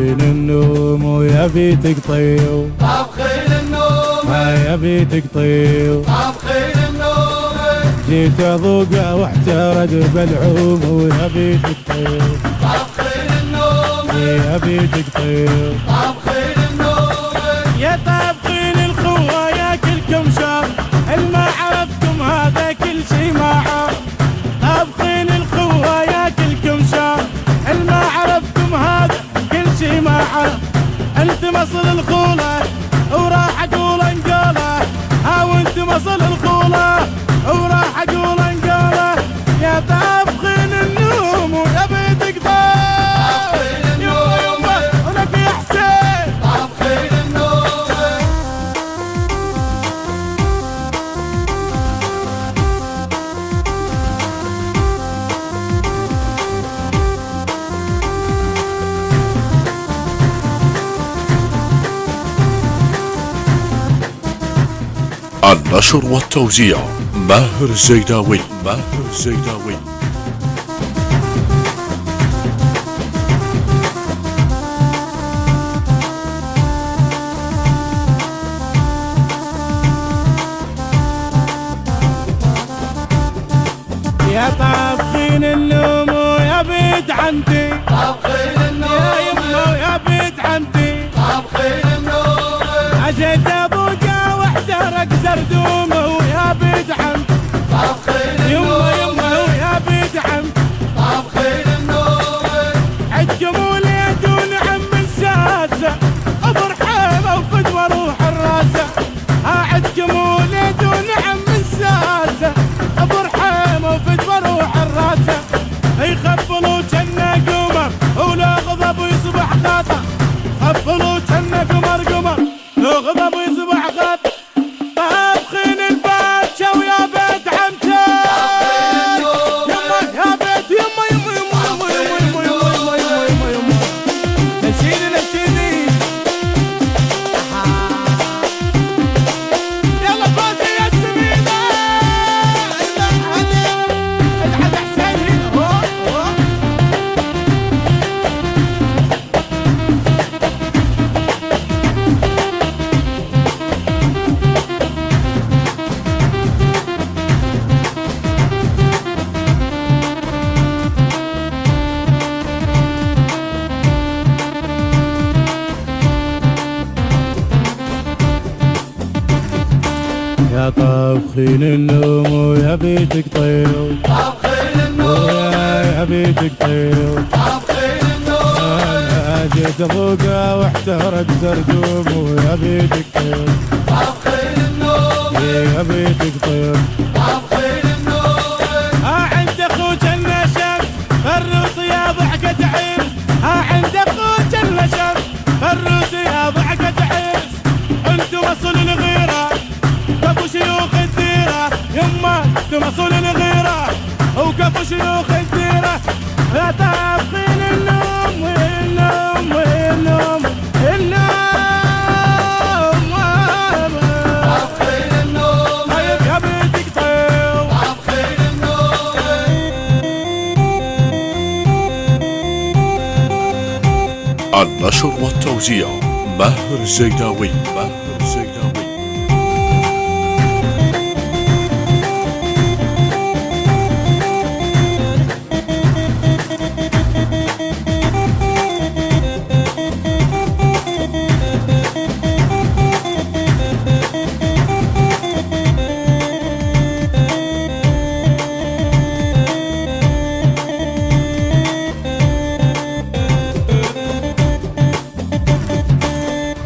طابخين النوم ويا بيتك طيو، طابخين النوم يا بيتك طيو، طابخين النوم جيت اذوقه واحترد بالعوم ويا بيتك طيو، طابخين النوم يا بيتك طيو، طابخين النوم يا طابخين الخوة ياكلكم شر، الما عرفتم هذا كل شي ما عرف. طابخين الخوة ياكلكم شر، الما عرفتم هذا كل شي ما عرف. انت مصل الخولة وراح اقول انقاله، وانت مصل الخولة وراح اقول انقاله. يا طابخين النوم ويا بيتك طابخين طيب، النوم ولك يا حسين طابخين النوم النشر والتوزيع ماهر الزيداوي. ماهر الزيداوي. يا طابخين النوم ويا بيت عمتي، طابخين النوم يا يمه ويا بيت عمتي، طابخين النوم عجيت ابوقه واحترق زردومه ويا بيت عمتي، طابخين يمه النوم يمه ويا بيت عمتي. طابخين النوم عدكم وليد ونعم السادسه، ابو رحيمه وفدوه روح الراسه. عدكم وليد ونعم السادسه، ابو رحيمه وفدوه روح الراسه. يخفلوا جنة قمر ولو غضب ويصبح خطا، خفلوا جنة قمر قمر لو غضب ويصبح خطا. طابخين الباشا ويا بيت عمته، يما يا بيت يما يما يما يما يما يما يما يما يما. نشيدي نشيدي يلا فوزي يا السمينة، الحد حسين هنا. يا طابخين النوم ويا بيتك طيو، طابخين النوم يا بيتك طيو. طابخين النوم انا جيت ابوقه واحترق زردوم ويا بيتك طيو، طابخين النوم يا بيتك طيو. طابخين النوم عند اخوك النشم فروس يا ضحكة عين، عند اخوك النشم فروس يا ضحكة عين. انتم اصل الغيرة كفو شيوخ الديرة، يما انتم اصل الغيرة وكفو شيوخ الديرة. يا طابخين النوم والنوم والنوم النوم، طابخين النوم طيب يا بيتك طيب. طابخين النوم النشر والتوزيع ماهر الزيداوي. ماهر